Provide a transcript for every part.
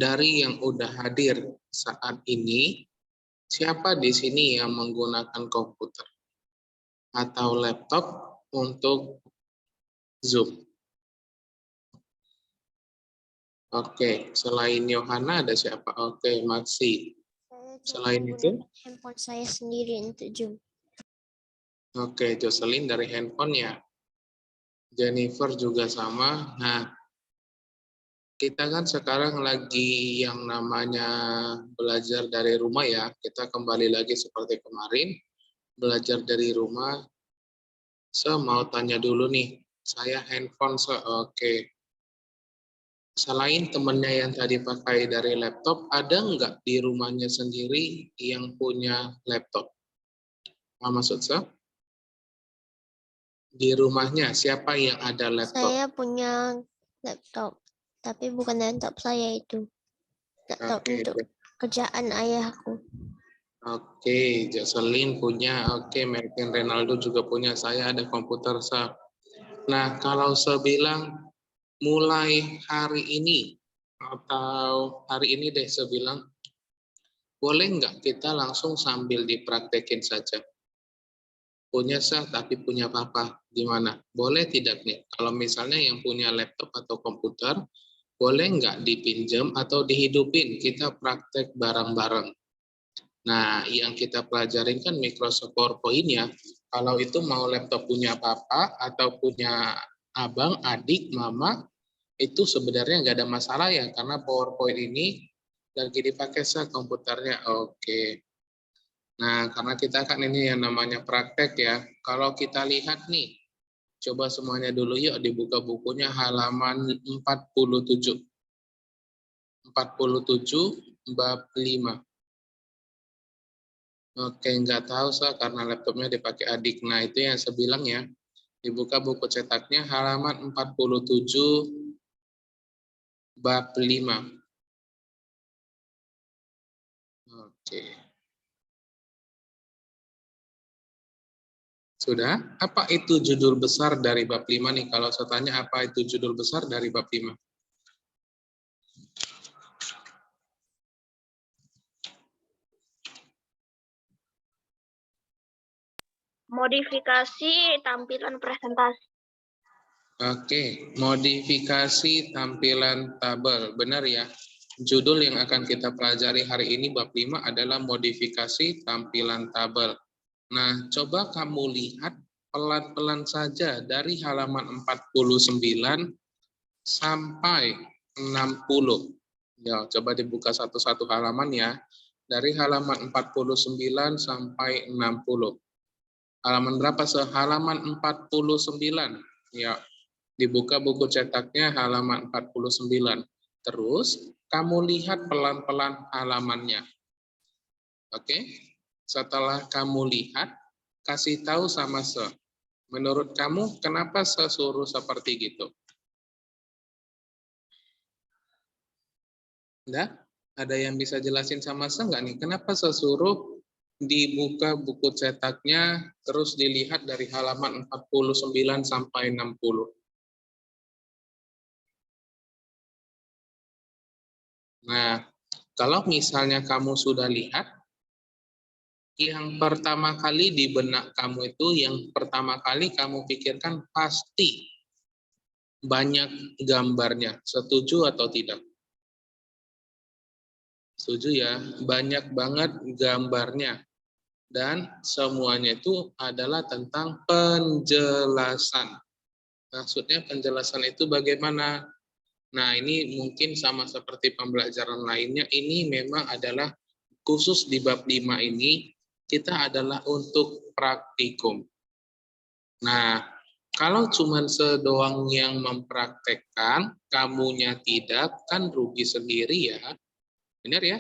dari yang udah hadir saat ini, siapa di sini yang menggunakan komputer atau laptop untuk Zoom? Oke, selain Yohana ada siapa? Oke, Maxi. Selain itu? Handphone saya sendiri untuk Zoom. Oke, Jocelyn dari handphone ya. Jennifer juga sama. Nah, kita kan sekarang lagi yang namanya belajar dari rumah ya. Kita kembali lagi seperti kemarin, belajar dari rumah. Mau tanya dulu nih, saya handphone, oke. Selain temennya yang tadi pakai dari laptop, ada nggak di rumahnya sendiri yang punya laptop? Apa maksud saya? Di rumahnya siapa yang ada laptop? Saya punya laptop, tapi bukan laptop saya itu. Laptop untuk kerjaan ayahku. Oke, Jocelyn punya, oke, Martin Renaldo juga punya, saya ada komputer, Nah, kalau saya bilang mulai hari ini, atau hari ini deh saya bilang, boleh nggak kita langsung sambil dipraktekin saja? Punya tapi punya papa, gimana? Boleh tidak nih? Kalau misalnya yang punya laptop atau komputer, boleh nggak dipinjam atau dihidupin? Kita praktek bareng-bareng. Nah, yang kita pelajarin kan Microsoft PowerPoint ya. Kalau itu mau laptop punya papa atau punya abang, adik, mama, itu sebenarnya nggak ada masalah ya, karena PowerPoint ini lagi dipakai komputernya. Oke. Nah, karena kita kan ini yang namanya praktek ya. Kalau kita lihat nih, coba semuanya dulu yuk dibuka bukunya halaman 47. 47 bab 5. Oke, nggak tahu karena laptopnya dipakai adik. Nah, itu yang saya bilang ya. Dibuka buku cetaknya halaman 47 bab 5. Oke. Sudah? Apa itu judul besar dari bab 5 nih? Kalau saya tanya apa itu judul besar dari bab 5? Modifikasi tampilan presentasi. Oke, modifikasi tampilan tabel. Benar ya? Judul yang akan kita pelajari hari ini bab 5 adalah modifikasi tampilan tabel. Nah, coba kamu lihat pelan-pelan saja dari halaman 49 sampai 60. Ya, coba dibuka satu-satu halaman ya. Dari halaman 49 sampai 60. Halaman berapa? Halaman 49. Ya, dibuka buku cetaknya halaman 49. Terus, kamu lihat pelan-pelan halamannya. Oke? Setelah kamu lihat, kasih tahu sama menurut kamu, kenapa suruh seperti gitu? Enggak? Ada yang bisa jelasin sama nggak nih? Kenapa suruh dibuka buku cetaknya, terus dilihat dari halaman 49 sampai 60? Nah, kalau misalnya kamu sudah lihat, yang pertama kali di benak kamu itu, yang pertama kali kamu pikirkan pasti banyak gambarnya. Setuju atau tidak? Setuju ya, banyak banget gambarnya. Dan semuanya itu adalah tentang penjelasan. Maksudnya penjelasan itu bagaimana? Nah, ini mungkin sama seperti pembelajaran lainnya, ini memang adalah khusus di bab 5 ini, kita adalah untuk praktikum. Nah, kalau cuma sedoang yang mempraktekkan, kamunya tidak, kan rugi sendiri ya. Benar ya?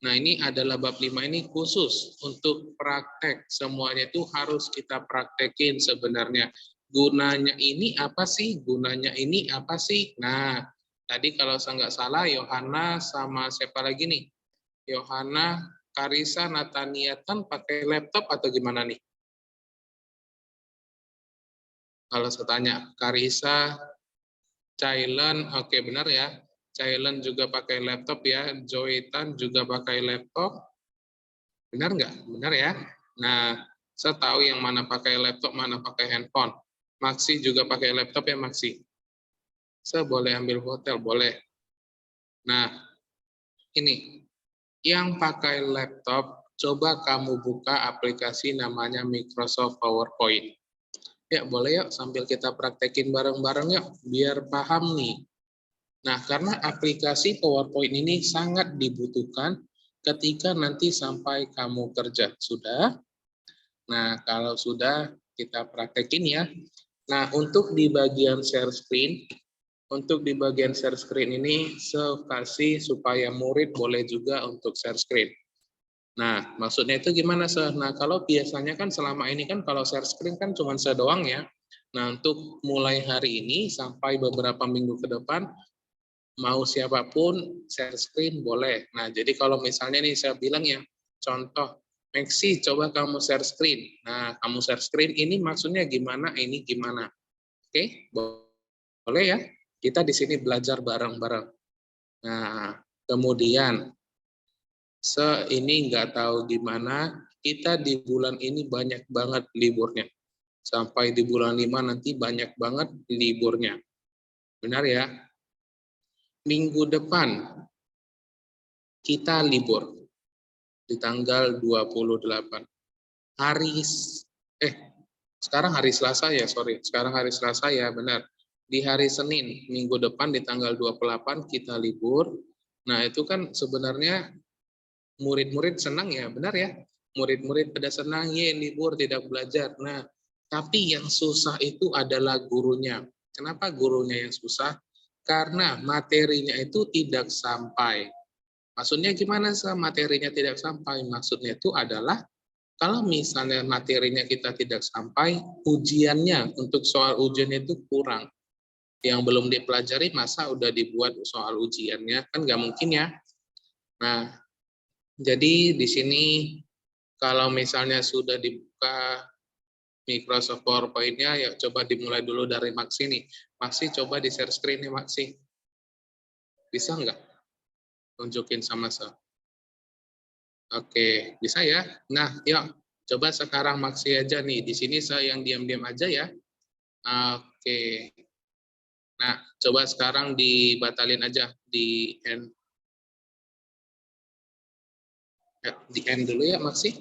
Nah, ini adalah bab 5 ini khusus untuk praktek. Semuanya itu harus kita praktekin sebenarnya. Gunanya ini apa sih? Gunanya ini apa sih? Nah, tadi kalau saya nggak salah, Yohana sama siapa lagi nih? Yohana, Karisa, Nataniatan pakai laptop atau gimana nih? Kalau saya tanya, Karisa, Cailan, oke benar ya. Cailen juga pakai laptop ya, Joytan juga pakai laptop. Benar nggak? Benar ya. Nah, saya tahu yang mana pakai laptop, mana pakai handphone. Maksi juga pakai laptop ya, Maksi. Saya boleh ambil hotel, boleh. Nah, ini yang pakai laptop, coba kamu buka aplikasi namanya Microsoft PowerPoint. Ya, boleh yuk sambil kita praktekin bareng-bareng yuk, biar paham nih. Nah, karena aplikasi PowerPoint ini sangat dibutuhkan ketika nanti sampai kamu kerja. Sudah? Nah, kalau sudah, kita praktekin ya. Nah, untuk di bagian share screen, ini saya kasih supaya murid boleh juga untuk share screen. Nah, maksudnya itu gimana, Sir? Nah, kalau biasanya kan selama ini kan kalau share screen kan cuma saya doang ya. Nah, untuk mulai hari ini sampai beberapa minggu ke depan, mau siapapun share screen boleh. Nah, jadi kalau misalnya nih saya bilang ya, contoh, Maxi, coba kamu share screen. Nah, kamu share screen ini maksudnya gimana, ini gimana. Oke, boleh ya? Kita di sini belajar bareng-bareng. Nah, kemudian, ini nggak tahu gimana, kita di bulan ini banyak banget liburnya. Sampai di bulan 5 nanti banyak banget liburnya. Benar ya? Minggu depan kita libur di tanggal 28. Sekarang hari Selasa ya, sorry. Sekarang hari Selasa ya, benar. Di hari Senin, minggu depan di tanggal 28 kita libur. Nah, itu kan sebenarnya murid-murid senang ya, benar ya? Murid-murid pada senang, ya libur, tidak belajar. Nah, tapi yang susah itu adalah gurunya. Kenapa gurunya yang susah? Karena materinya itu tidak sampai. Maksudnya gimana sih materinya tidak sampai? Maksudnya itu adalah kalau misalnya materinya kita tidak sampai, ujiannya untuk soal ujiannya itu kurang. Yang belum dipelajari masa udah dibuat soal ujiannya, kan nggak mungkin ya. Nah, jadi di sini kalau misalnya sudah dibuka Microsoft PowerPoint-nya, ya coba dimulai dulu dari Maksi nih. Maksi coba di share screen nih Maksi. Bisa nggak? Tunjukin sama saya. Oke, bisa ya. Nah, yuk coba sekarang Maksi aja nih. Di sini saya yang diam-diam aja ya. Oke. Nah, coba sekarang dibatalin aja di end. Ya, di end dulu ya Maksi.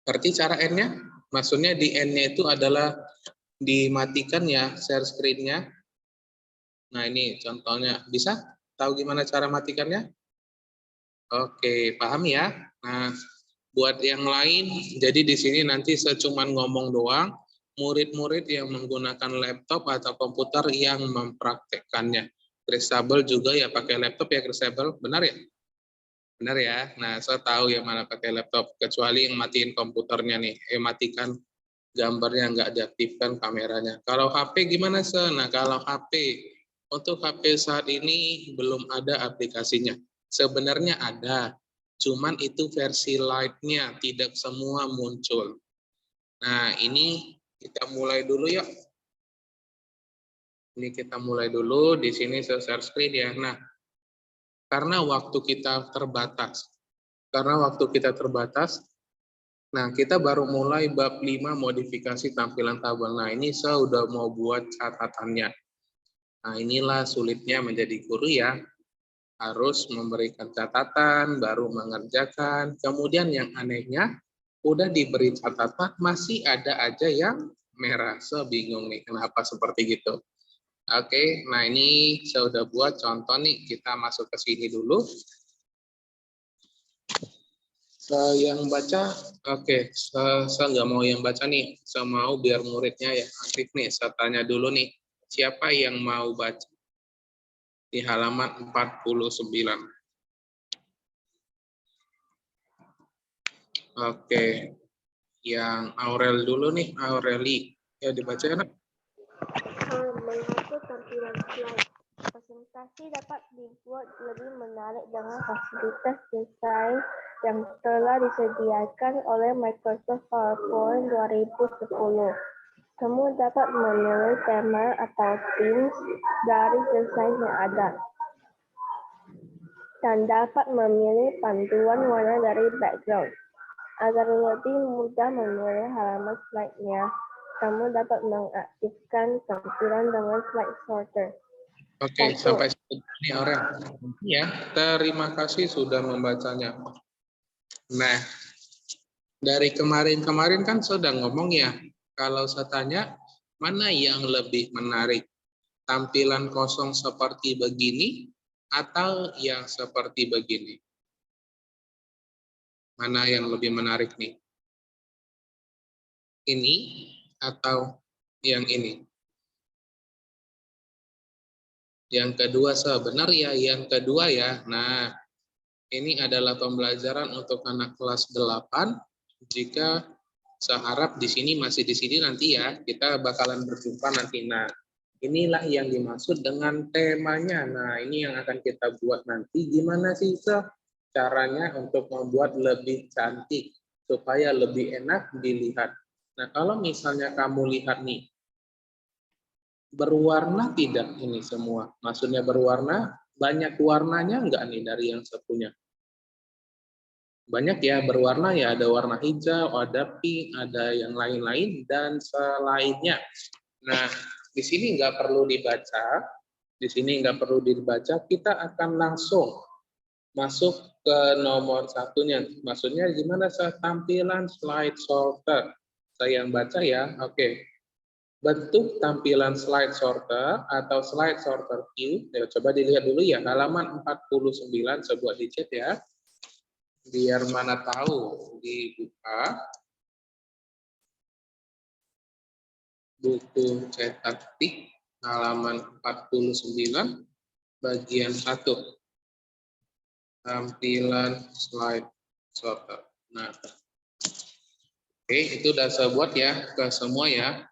Berarti cara end-nya? Maksudnya di end-nya itu adalah dimatikan ya share screen-nya. Nah, ini contohnya. Bisa? Tahu gimana cara matikannya? Oke, paham ya? Nah, buat yang lain, jadi di sini nanti saya cuma ngomong doang, murid-murid yang menggunakan laptop atau komputer yang mempraktekkannya. Kristabel juga ya pakai laptop ya Kristabel, benar ya? Benar ya? Nah, saya tahu yang mana pakai laptop, kecuali yang matiin komputernya nih, matikan gambarnya nggak diaktifkan kameranya. Kalau HP gimana, Sir? Nah, kalau HP, untuk HP saat ini belum ada aplikasinya. Sebenarnya ada, cuman itu versi light-nya, tidak semua muncul. Nah, ini kita mulai dulu ya. Ini kita mulai dulu, di sini saya share screen ya. Nah, karena waktu kita terbatas, nah kita baru mulai bab 5 modifikasi tampilan tabel. Nah, ini saya udah mau buat catatannya. Nah, inilah sulitnya menjadi guru ya. Harus memberikan catatan, baru mengerjakan. Kemudian yang anehnya, udah diberi catatan, masih ada aja yang merah. Saya bingung nih, kenapa seperti gitu. Oke, nah ini saya udah buat contoh nih. Kita masuk ke sini dulu. Yang baca, oke, saya nggak mau yang baca nih. Saya mau biar muridnya ya aktif nih. Saya tanya dulu nih, siapa yang mau baca? Di halaman 49. Oke, yang Aurel dulu nih, Aureli. Ya dibaca ya, Nak? Mengatur tampilan slide. Presentasi dapat dibuat lebih menarik dengan fasilitas desain yang telah disediakan oleh Microsoft PowerPoint 2010. Kamu dapat memilih tema atau themes dari desain yang ada. Dan dapat memilih panduan warna dari background. Agar lebih mudah memilih halaman slide-nya, kamu dapat mengaktifkan tampilan dengan slide sorter. Oke, Satu. sampai sini orang. Ya, terima kasih sudah membacanya. Nah, dari kemarin-kemarin kan sudah ngomong ya, kalau saya tanya, mana yang lebih menarik? Tampilan kosong seperti begini atau yang seperti begini? Mana yang lebih menarik nih? Ini atau yang ini? Yang kedua sebenarnya ya, yang kedua ya. Nah, ini adalah pembelajaran untuk anak kelas 8. Jika saya harap di sini masih di sini nanti ya, kita bakalan berjumpa nanti. Nah, inilah yang dimaksud dengan temanya. Nah, ini yang akan kita buat nanti. Gimana sih, caranya untuk membuat lebih cantik supaya lebih enak dilihat. Nah, kalau misalnya kamu lihat nih, berwarna tidak ini semua? Maksudnya berwarna, banyak warnanya enggak nih dari yang saya punya? Banyak ya, berwarna ya, ada warna hijau, ada pink, ada yang lain-lain, dan selainnya. Nah, di sini nggak perlu dibaca, kita akan langsung masuk ke nomor satunya. Maksudnya gimana tampilan slide sorter? Saya yang baca ya, oke. Bentuk tampilan slide sorter atau slide sorter view, ya, coba dilihat dulu ya, halaman 49, sebuah digit ya. Biar mana tahu dibuka buku cetak tik halaman 49 bagian 1 tampilan slide sorter. Nah, oke, itu udah saya buat ya ke semua ya.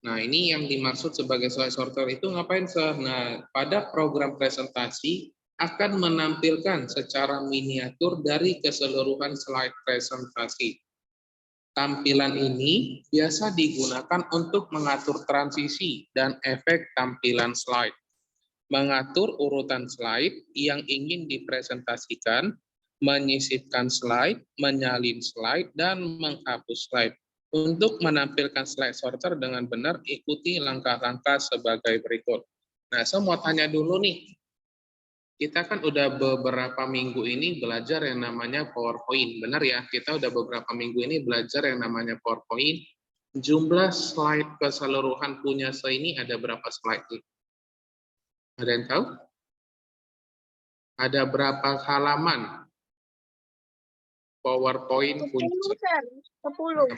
Nah, ini yang dimaksud sebagai slide sorter itu ngapain, Sir? Nah, pada program presentasi akan menampilkan secara miniatur dari keseluruhan slide presentasi. Tampilan ini biasa digunakan untuk mengatur transisi dan efek tampilan slide, mengatur urutan slide yang ingin dipresentasikan, menyisipkan slide, menyalin slide, dan menghapus slide. Untuk menampilkan slide sorter dengan benar, ikuti langkah-langkah sebagai berikut. Nah, saya mau tanya dulu nih, kita kan udah beberapa minggu ini belajar yang namanya PowerPoint, benar ya? Kita udah beberapa minggu ini belajar yang namanya PowerPoint. Jumlah slide keseluruhan punya saya ini ada berapa slide nih? Ada yang tahu? Ada berapa halaman PowerPoint punya saya? 10.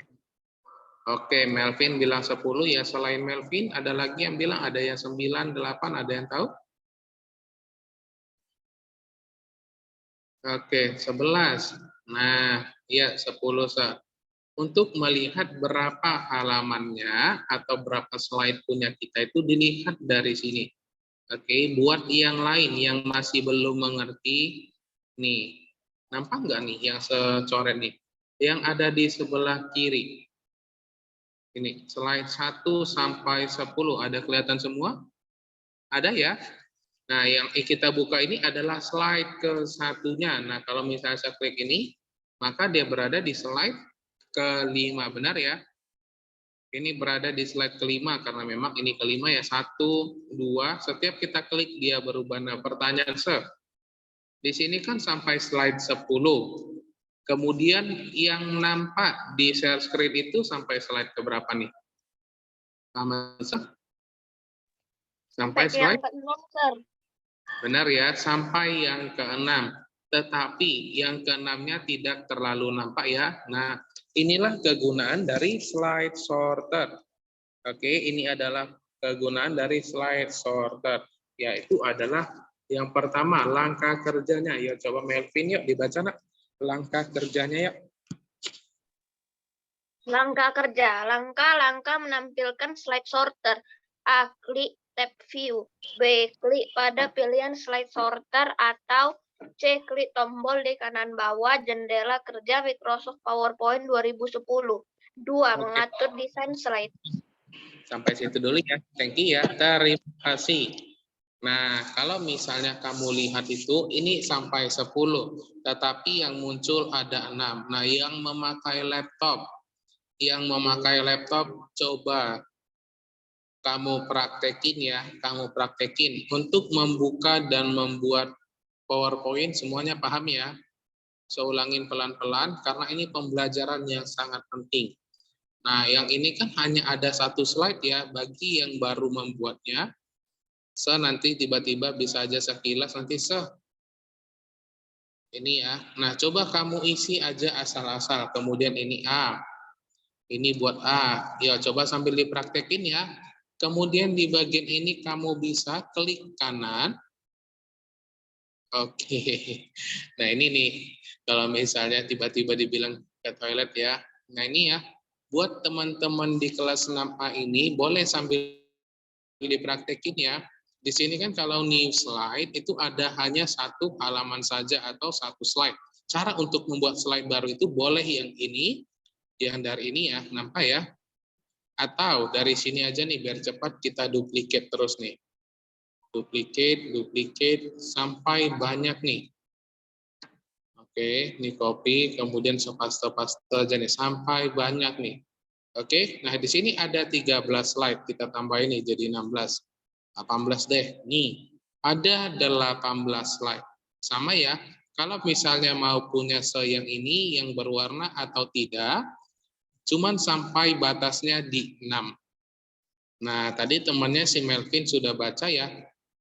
Oke, Melvin bilang 10 ya. Selain Melvin, ada lagi yang bilang ada yang 9, 8, ada yang tahu? Oke, 11. Nah, ya 10. Untuk melihat berapa halamannya atau berapa slide punya kita itu dilihat dari sini. Oke, buat yang lain yang masih belum mengerti, nih, nampak nggak nih yang secoret nih? Yang ada di sebelah kiri. Ini slide 1 sampai 10 ada kelihatan semua? Ada ya? Nah, yang kita buka ini adalah slide ke-1-nya. Nah, kalau misalnya saya klik ini, maka dia berada di slide ke-5, benar ya? Ini berada di slide ke-5 karena memang ini ke-5 ya, 1, 2, setiap kita klik dia berubah. Nah, pertanyaan di sini kan sampai slide 10. Kemudian yang nampak di share screen itu sampai slide ke berapa nih? Sampai slide? Yang ke-6, Sir. Benar ya, sampai yang ke-6. Tetapi yang ke-6-nya tidak terlalu nampak ya. Nah, inilah kegunaan dari slide sorter. Oke, ini adalah kegunaan dari slide sorter. Yaitu adalah yang pertama, langkah kerjanya. Ya, coba Melvin yuk dibaca nak. Langkah kerjanya yuk. Langkah kerja. Langkah-langkah menampilkan slide sorter. A. Klik tab view. B. Klik pada pilihan slide sorter atau C. Klik tombol di kanan bawah jendela kerja Microsoft PowerPoint 2010. 2. Oke. Mengatur desain slide. Sampai situ dulu ya. Thank you ya. Terima kasih. Nah, kalau misalnya kamu lihat itu, ini sampai 10. Tetapi yang muncul ada 6. Nah, yang memakai laptop, coba kamu praktekin ya. Kamu praktekin. Untuk membuka dan membuat PowerPoint, semuanya paham ya? Saya ulangin pelan-pelan, karena ini pembelajaran yang sangat penting. Nah, yang ini kan hanya ada 1 slide ya, bagi yang baru membuatnya. Nanti tiba-tiba bisa aja sekilas, nanti ini ya. Nah, coba kamu isi aja asal-asal, kemudian ini A, ini buat A. Ya, coba sambil dipraktekin ya. Kemudian di bagian ini kamu bisa klik kanan. Oke. Nah, ini nih, kalau misalnya tiba-tiba dibilang ke toilet ya. Nah, ini ya, buat teman-teman di kelas 6A ini, boleh sambil dipraktekin ya. Di sini kan kalau new slide itu ada hanya 1 halaman saja atau 1 slide. Cara untuk membuat slide baru itu boleh yang ini, yang dari ini ya, nampak ya? Atau dari sini aja nih, biar cepat kita duplicate terus nih. Duplicate, sampai banyak nih. Oke, ini copy, kemudian paste aja nih, sampai banyak nih. Oke, nah di sini ada 13 slide, kita tambahin nih jadi 16. 18 deh. Nih, ada 18 slide. Sama ya, kalau misalnya mau punya yang ini, yang berwarna atau tidak, cuman sampai batasnya di 6. Nah, tadi temannya si Melvin sudah baca ya.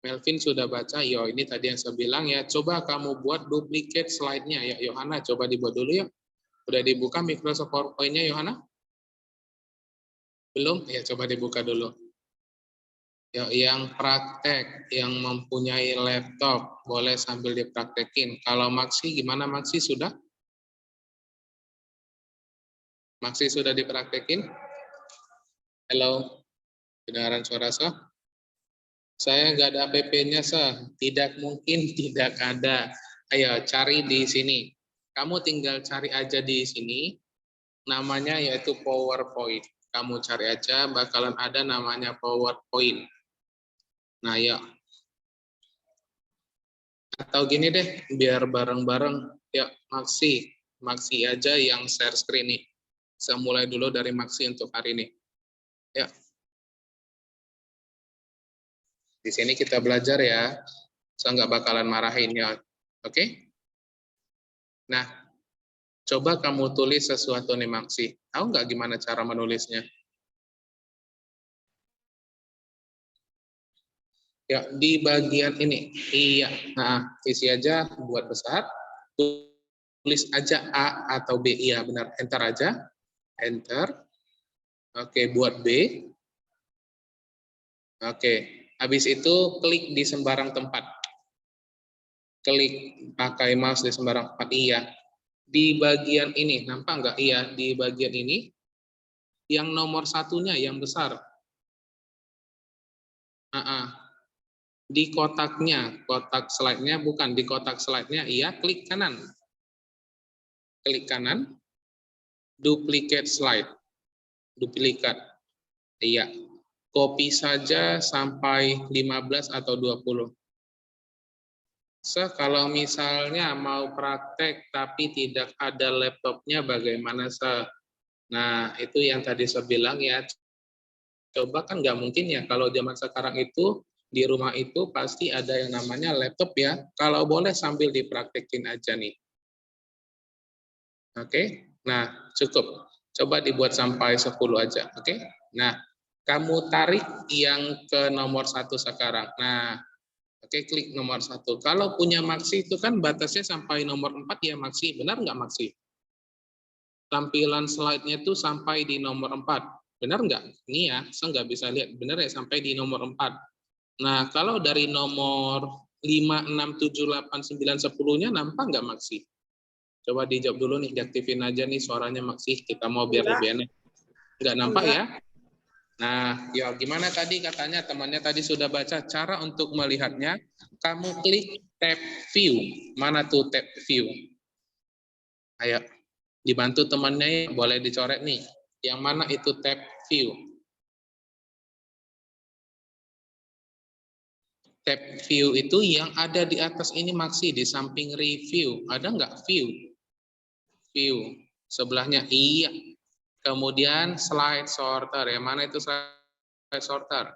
Melvin sudah baca, yo ini tadi yang saya bilang ya, coba kamu buat duplicate slide-nya. Ya, Yohana, coba dibuat dulu ya. Udah dibuka Microsoft PowerPoint-nya, Yohana? Belum? Ya, coba dibuka dulu. Yang praktek, yang mempunyai laptop, boleh sambil dipraktekin. Kalau Maksi, gimana Maksi, sudah? Maksi sudah dipraktekin? Halo, kedengaran suara saya? Saya nggak ada app-nya, Tidak mungkin tidak ada. Ayo, cari di sini. Kamu tinggal cari aja di sini, namanya yaitu PowerPoint. Kamu cari aja, bakalan ada namanya PowerPoint. Nah, ya. Atau gini deh, biar bareng-bareng. Ya, Maksi aja yang share screen nih. Saya mulai dulu dari Maksi untuk hari ini. Ya. Di sini kita belajar ya. Saya nggak bakalan marahin ya. Oke? Nah, coba kamu tulis sesuatu nih Maksi. Tahu nggak gimana cara menulisnya? Ya, di bagian ini. Iya. Nah, isi aja buat besar. Tulis aja A atau B. Iya, benar. Enter aja. Enter. Oke, buat B. Oke. Habis itu klik di sembarang tempat. Klik pakai mouse di sembarang tempat. Iya. Di bagian ini, nampak nggak? Iya, di bagian ini. Yang nomor satunya, yang besar. Di kotaknya, kotak slide-nya bukan, di kotak slide-nya, iya, klik kanan. Klik kanan, duplicate slide. Duplikat. Iya. Copy saja sampai 15 atau 20. Kalau misalnya mau praktek tapi tidak ada laptopnya, bagaimana, Nah, itu yang tadi saya bilang ya, coba kan nggak mungkin ya, kalau zaman sekarang itu, di rumah itu pasti ada yang namanya laptop ya. Kalau boleh sambil dipraktekin aja nih. Oke, nah cukup. Coba dibuat sampai 10 aja, oke? Nah, kamu tarik yang ke nomor 1 sekarang. Nah, oke, klik nomor 1. Kalau punya Maksi itu kan batasnya sampai nomor 4 ya Maksi, benar nggak Maksi? Tampilan slide-nya itu sampai di nomor 4. Benar nggak? Ini ya, saya nggak bisa lihat. Benar ya, sampai di nomor 4. Nah, kalau dari nomor 5, 6, 7, 8, 9, 10-nya nampak nggak Maksi? Coba dijawab dulu nih, diaktifin aja nih suaranya Maksi. Kita mau biar lebih enak. Nggak nampak ya? Nah, ya gimana tadi katanya temannya tadi sudah baca cara untuk melihatnya. Kamu klik tab view. Mana tuh tab view? Ayo, dibantu temannya, boleh dicoret nih. Yang mana itu tab view? Tab view itu yang ada di atas ini Maksi, di samping review. Ada nggak view? View. Sebelahnya iya. Kemudian slide sorter. Yang mana itu slide sorter?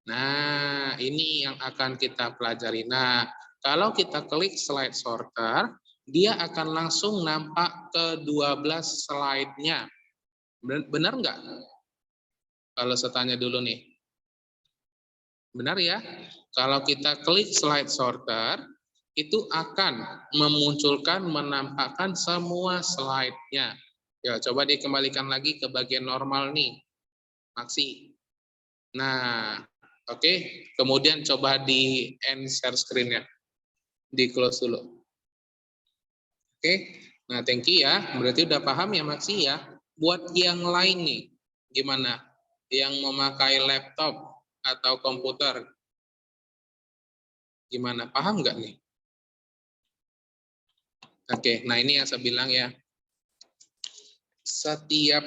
Nah, ini yang akan kita pelajari. Nah, kalau kita klik slide sorter, dia akan langsung nampak ke 12 slide-nya. Benar nggak? Kalau saya tanya dulu nih. Benar ya? Kalau kita klik slide sorter, itu akan memunculkan, menampakkan semua slide-nya. Ya, coba dikembalikan lagi ke bagian normal nih, Maksi. Nah, oke. Kemudian coba di end share screen-nya. Di close dulu. Oke. Nah, thank you ya. Berarti udah paham ya, Maksi ya. Buat yang lain nih, gimana? Yang memakai laptop atau komputer, gimana? Paham nggak nih? Oke, nah ini yang saya bilang ya. Setiap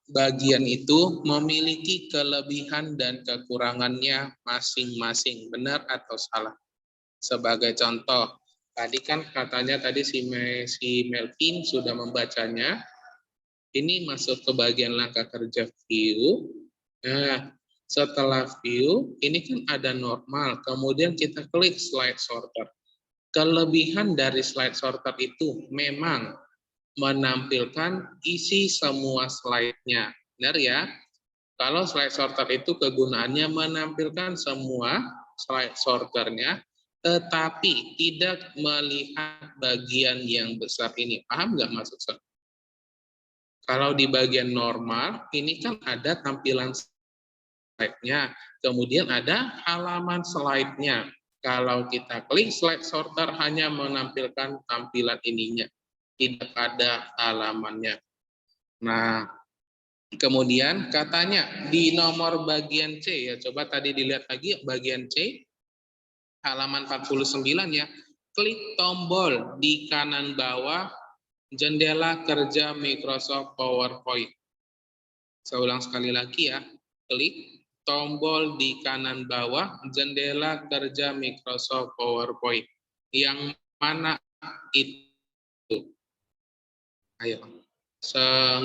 bagian itu memiliki kelebihan dan kekurangannya masing-masing, benar atau salah. Sebagai contoh, tadi kan katanya tadi si Melvin sudah membacanya. Ini masuk ke bagian langkah kerja view. Nah, setelah view, ini kan ada normal. Kemudian kita klik slide sorter. Kelebihan dari slide sorter itu memang menampilkan isi semua slide-nya. Benar ya? Kalau slide sorter itu kegunaannya menampilkan semua slide sorternya, tetapi tidak melihat bagian yang besar ini. Paham nggak maksud saya? Kalau di bagian normal, ini kan ada tampilan slide-nya, kemudian ada halaman slide-nya. Kalau kita klik slide sorter hanya menampilkan tampilan ininya, tidak ada halamannya. Nah, kemudian katanya di nomor bagian C, ya coba tadi dilihat lagi bagian C, halaman 49 ya, klik tombol di kanan bawah jendela kerja Microsoft PowerPoint. Saya ulang sekali lagi ya, klik tombol di kanan bawah jendela kerja Microsoft PowerPoint. Yang mana itu? Ayo,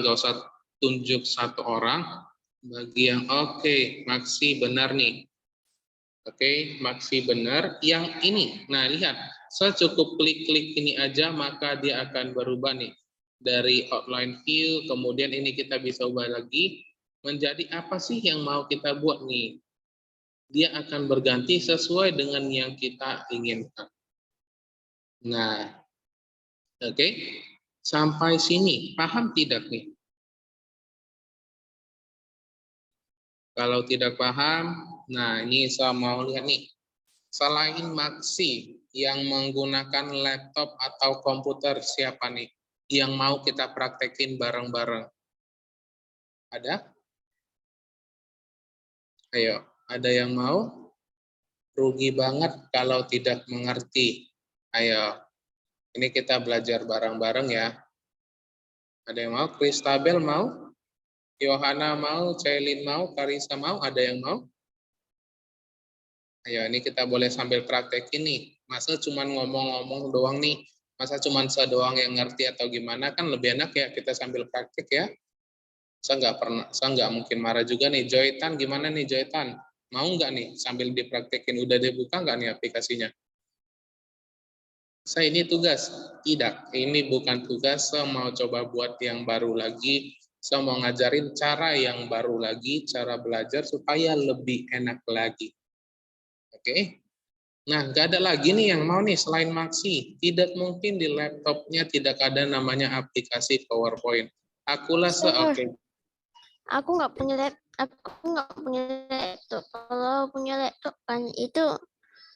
nggak usah tunjuk satu orang. Bagi yang oke, Maksi benar nih. Oke, Maksi benar. Yang ini, nah lihat, saya cukup klik-klik ini aja maka dia akan berubah nih. Dari outline view, kemudian ini kita bisa ubah lagi menjadi apa sih yang mau kita buat nih. Dia akan berganti sesuai dengan yang kita inginkan. Nah, oke. Sampai sini, paham tidak nih? Kalau tidak paham, nah ini saya mau lihat nih. Selain Maksi yang menggunakan laptop atau komputer, siapa nih yang mau kita praktekin bareng-bareng? Ada? Ayo, ada yang mau? Rugi banget kalau tidak mengerti. Ayo, ini kita belajar bareng-bareng ya. Ada yang mau? Kristabel mau? Yohana mau? Celine mau? Karisa mau? Ada yang mau? Ayo, ini kita boleh sambil praktek ini. Masa cuma ngomong-ngomong doang nih? Masa cuma saya doang yang ngerti atau gimana? Kan lebih enak ya kita sambil praktek ya. Saya nggak mungkin marah juga nih. Joytan gimana nih Joytan? Mau nggak nih sambil dipraktekin? Udah dibuka nggak nih aplikasinya? Saya ini tugas? Tidak, ini bukan tugas. Saya mau coba buat yang baru lagi. Saya mau ngajarin cara yang baru lagi, cara belajar supaya lebih enak lagi. Oke? Nah, nggak ada lagi nih yang mau nih selain Maksi. Tidak mungkin di laptopnya tidak ada namanya aplikasi PowerPoint. Akulah oke. Aku nggak punya laptop. Kalau punya laptop kan itu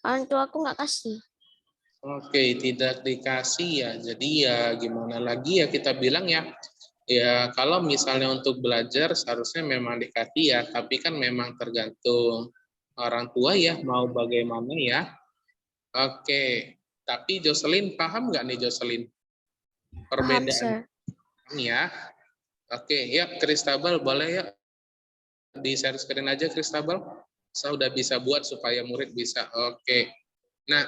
orang tua aku nggak kasih. Oke, tidak dikasih ya. Jadi ya gimana lagi ya kita bilang ya. Ya kalau misalnya untuk belajar seharusnya memang dikasih ya. Tapi kan memang tergantung orang tua ya mau bagaimana ya. Oke, tapi Jocelyn paham nggak nih Jocelyn? Paham, Perbedaan sir. ya. Oke, ya Kristabel boleh ya di share screen aja Kristabel. Saya udah bisa buat supaya murid bisa. Oke. Nah,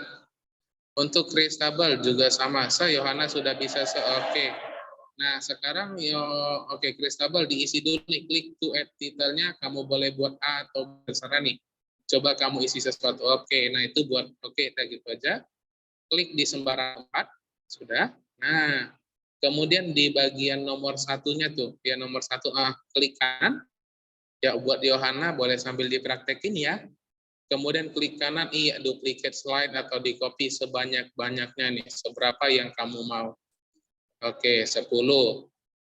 untuk Kristabel juga sama. Saya Yohana sudah bisa. Oke. Nah, sekarang oke Kristabel diisi dulu nih, klik to add titelnya, kamu boleh buat A atau terserah nih. Coba kamu isi sesuatu. Oke, nah itu buat kayak gitu aja. Klik di sembarang tempat, sudah. Nah, kemudian di bagian nomor satunya tuh, ya nomor satu, klik kanan. Ya buat Yohana boleh sambil dipraktekin ya. Kemudian klik kanan, iya duplicate slide atau di copy sebanyak-banyaknya nih, seberapa yang kamu mau. Oke, 10.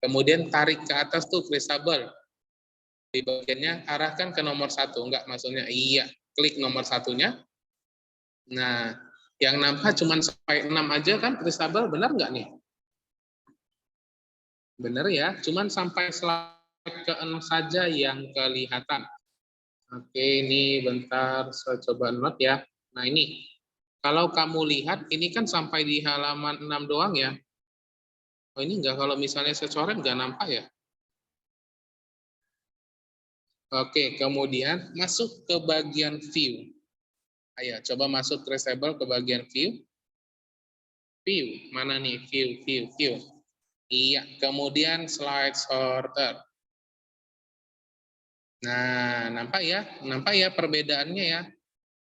Kemudian tarik ke atas tuh Kristabel. Di bagiannya arahkan ke nomor 1. Enggak, maksudnya iya. Klik nomor satunya. Nah, yang nampak cuma sampai 6 aja kan Kristabel, benar nggak nih? Benar ya, cuman sampai slide ke-6 saja yang kelihatan. Oke, ini bentar saya coba note ya. Nah, ini. Kalau kamu lihat, ini kan sampai di halaman 6 doang ya. Oh, ini enggak, kalau misalnya saya coret enggak nampak ya. Oke, kemudian masuk ke bagian view. Ayo, coba masuk traceable ke bagian view. View, mana nih? View. Iya, kemudian slide sorter. Nah, nampak ya perbedaannya ya.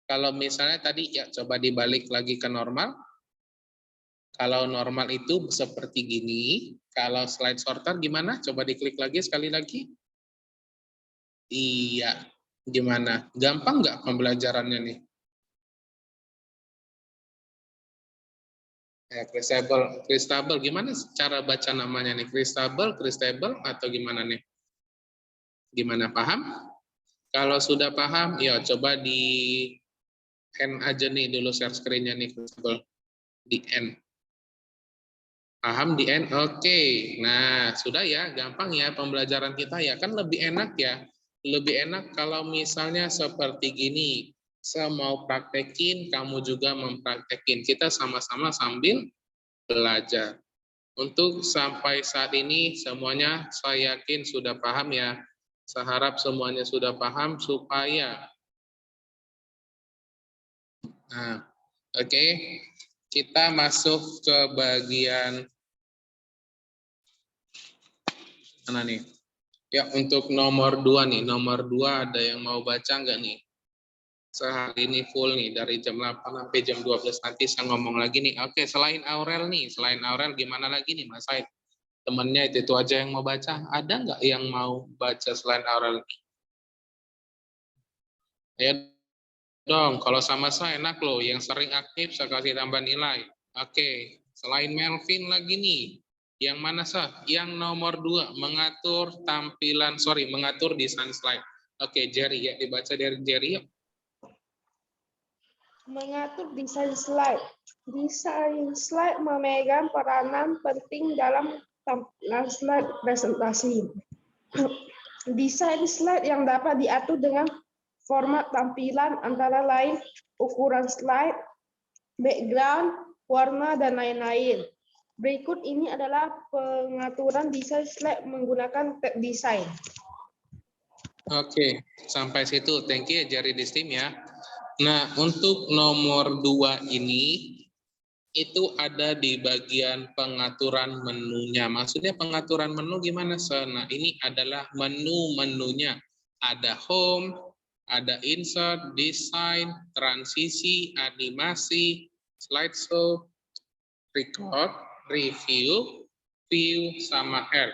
Kalau misalnya tadi ya coba dibalik lagi ke normal. Kalau normal itu seperti gini. Kalau slide sorter gimana? Coba diklik lagi sekali lagi. Iya, gimana? Gampang nggak pembelajarannya nih? Ya, Kristabel, gimana cara baca namanya nih? Kristabel atau gimana nih? Gimana, paham? Kalau sudah paham, ya coba di end aja nih dulu share screen-nya nih, Kristabel. Di end. Paham di end? Oke. Nah, sudah ya, gampang ya pembelajaran kita ya. Kan lebih enak ya. Lebih enak kalau misalnya seperti gini. Saya mau praktekin, kamu juga mempraktekin. Kita sama-sama sambil belajar. Untuk sampai saat ini semuanya saya yakin sudah paham ya. Saya harap semuanya sudah paham supaya oke. Kita masuk ke bagian mana nih? Ya, untuk nomor 2 nih. Nomor 2 ada yang mau baca nggak nih? Sehari ini full nih, dari jam 8 sampai jam 12 nanti saya ngomong lagi nih. Oke, selain Aurel nih, gimana lagi nih Mas Said? Temennya itu aja yang mau baca. Ada nggak yang mau baca selain Aurel? Ayo dong, kalau sama saya enak loh. Yang sering aktif saya kasih tambah nilai. Oke, selain Melvin lagi nih. Yang mana sah? Yang nomor 2, mengatur desain slide. Oke, Jerry ya, dibaca dari Jerry yuk. Mengatur desain slide. Desain slide memegang peranan penting dalam tampilan slide presentasi. Desain slide yang dapat diatur dengan format tampilan antara lain ukuran slide, background, warna, dan lain-lain. Berikut ini adalah pengaturan desain slide menggunakan tab desain. Oke, sampai situ. Thank you Jerry Distim ya. Nah, untuk nomor 2 ini, itu ada di bagian pengaturan menunya. Maksudnya pengaturan menu gimana? Nah, ini adalah menu-menunya. Ada home, ada insert, design, transisi, animasi, slideshow, record, review, view, sama add.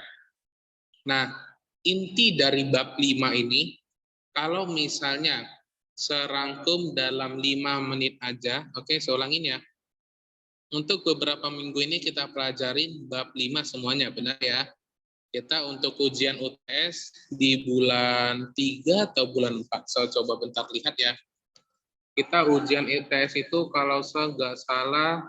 Nah, inti dari bab 5 ini, kalau misalnya serangkum dalam 5 menit aja, oke, saya ulangin ya. Untuk beberapa minggu ini kita pelajarin bab 5 semuanya, benar ya? Kita untuk ujian UTS di bulan 3 atau bulan 4. Saya coba bentar lihat ya. Kita ujian UTS itu kalau saya nggak salah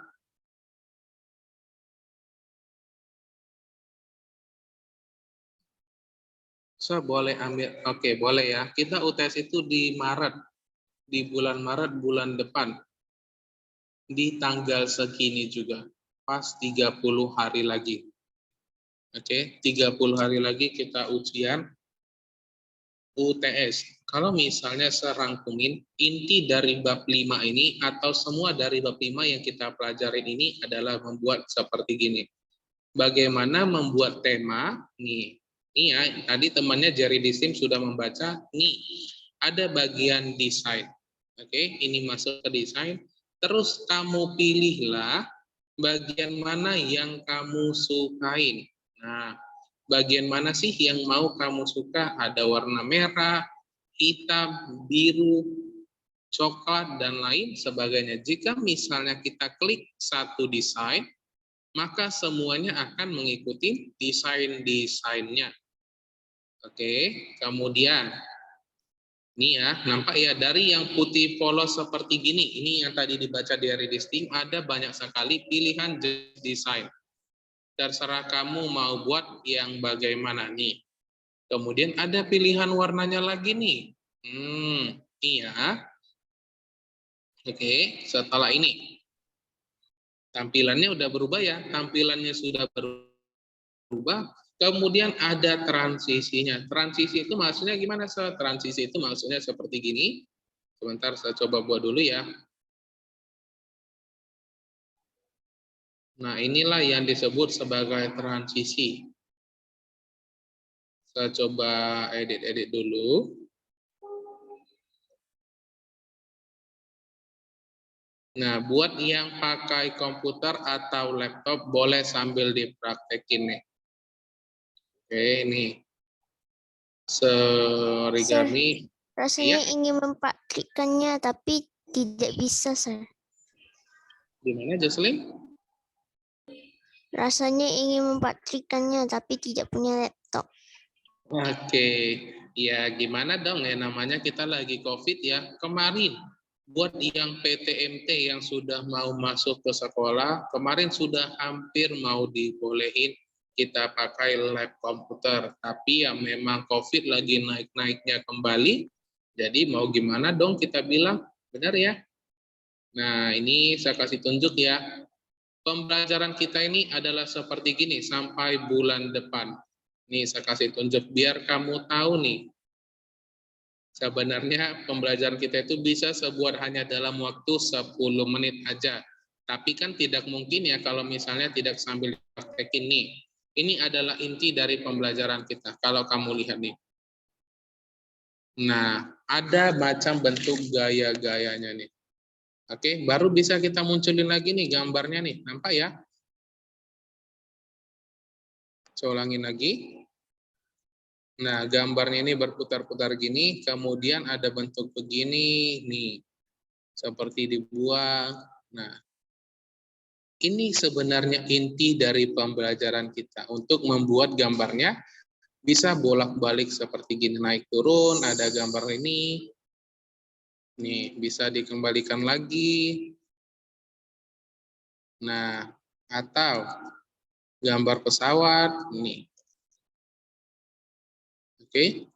saya boleh ambil, oke boleh ya. Kita UTS itu di Maret, di bulan Maret bulan depan. Di tanggal segini juga, pas 30 hari lagi. Oke, 30 hari lagi kita ujian UTS. Kalau misalnya serangkumin, inti dari bab 5 ini atau semua dari bab 5 yang kita pelajarin ini adalah membuat seperti gini. Bagaimana membuat tema, nih ya, tadi temannya Jerry Disim sudah membaca, nih, ada bagian desain. Oke, ini masuk ke desain. Terus kamu pilihlah bagian mana yang kamu sukain. Nah, bagian mana sih yang mau kamu suka? Ada warna merah, hitam, biru, coklat, dan lain sebagainya. Jika misalnya kita klik satu desain, maka semuanya akan mengikuti desain-desainnya. Oke, kemudian ini ya, nampak ya dari yang putih polos seperti gini, ini yang tadi dibaca di Distinct, ada banyak sekali pilihan desain. Terserah kamu mau buat yang bagaimana nih. Kemudian ada pilihan warnanya lagi nih. Iya. Oke, setelah ini tampilannya udah berubah ya, tampilannya sudah berubah. Kemudian ada transisinya. Transisi itu maksudnya gimana? Transisi itu maksudnya seperti gini. Sebentar saya coba buat dulu ya. Nah, inilah yang disebut sebagai transisi. Saya coba edit dulu. Nah, buat yang pakai komputer atau laptop boleh sambil dipraktekin nih. Oke, ini serigami. Rasanya Iya. ingin mempraktikkannya tapi tidak bisa, Sir. Gimana, Jocelyn? Rasanya ingin mempraktikkannya tapi tidak punya laptop. Oke, ya gimana dong ya, namanya kita lagi COVID ya. Kemarin buat yang PTMT yang sudah mau masuk ke sekolah, kemarin sudah hampir mau dibolehin kita pakai lab komputer. Tapi ya memang COVID lagi naik-naiknya kembali, jadi mau gimana dong kita bilang, benar ya? Nah ini saya kasih tunjuk ya. Pembelajaran kita ini adalah seperti gini sampai bulan depan. Nih saya kasih tunjuk biar kamu tahu nih. Sebenarnya pembelajaran kita itu bisa sebuah hanya dalam waktu 10 menit aja. Tapi kan tidak mungkin ya kalau misalnya tidak sambil praktekin nih. Ini adalah inti dari pembelajaran kita. Kalau kamu lihat nih. Nah, ada macam bentuk gaya-gayanya nih. Oke, baru bisa kita munculin lagi nih gambarnya nih. Nampak ya? Saya ulangin lagi. Nah, gambarnya ini berputar-putar gini, kemudian ada bentuk begini, nih, seperti dibuang. Nah, ini sebenarnya inti dari pembelajaran kita. Untuk membuat gambarnya, bisa bolak-balik seperti gini, naik turun, ada gambar ini. Nih, bisa dikembalikan lagi. Nah, atau gambar pesawat, nih. Oke.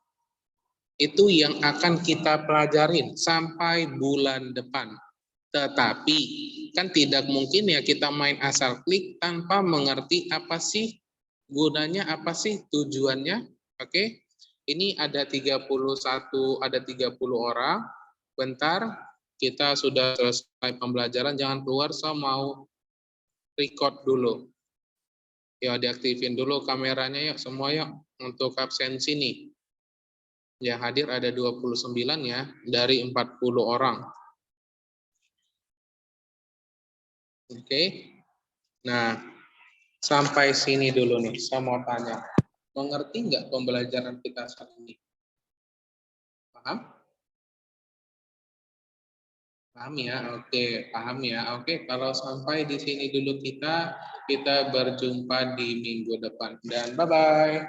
Itu yang akan kita pelajarin sampai bulan depan. Tetapi kan tidak mungkin ya kita main asal klik tanpa mengerti apa sih gunanya, apa sih tujuannya. Oke. Ini ada 31, ada 30 orang. Bentar, kita sudah selesai pembelajaran, jangan keluar, saya mau record dulu. Ya, diaktifin dulu kameranya yuk, semua yuk, untuk absensi nih. Yang hadir ada 29 ya, dari 40 orang. Oke. Nah, sampai sini dulu nih, saya mau tanya. Mengerti nggak pembelajaran kita saat ini? Paham? Paham ya? Oke, paham ya. Oke, kalau sampai di sini dulu kita berjumpa di minggu depan. Dan bye-bye.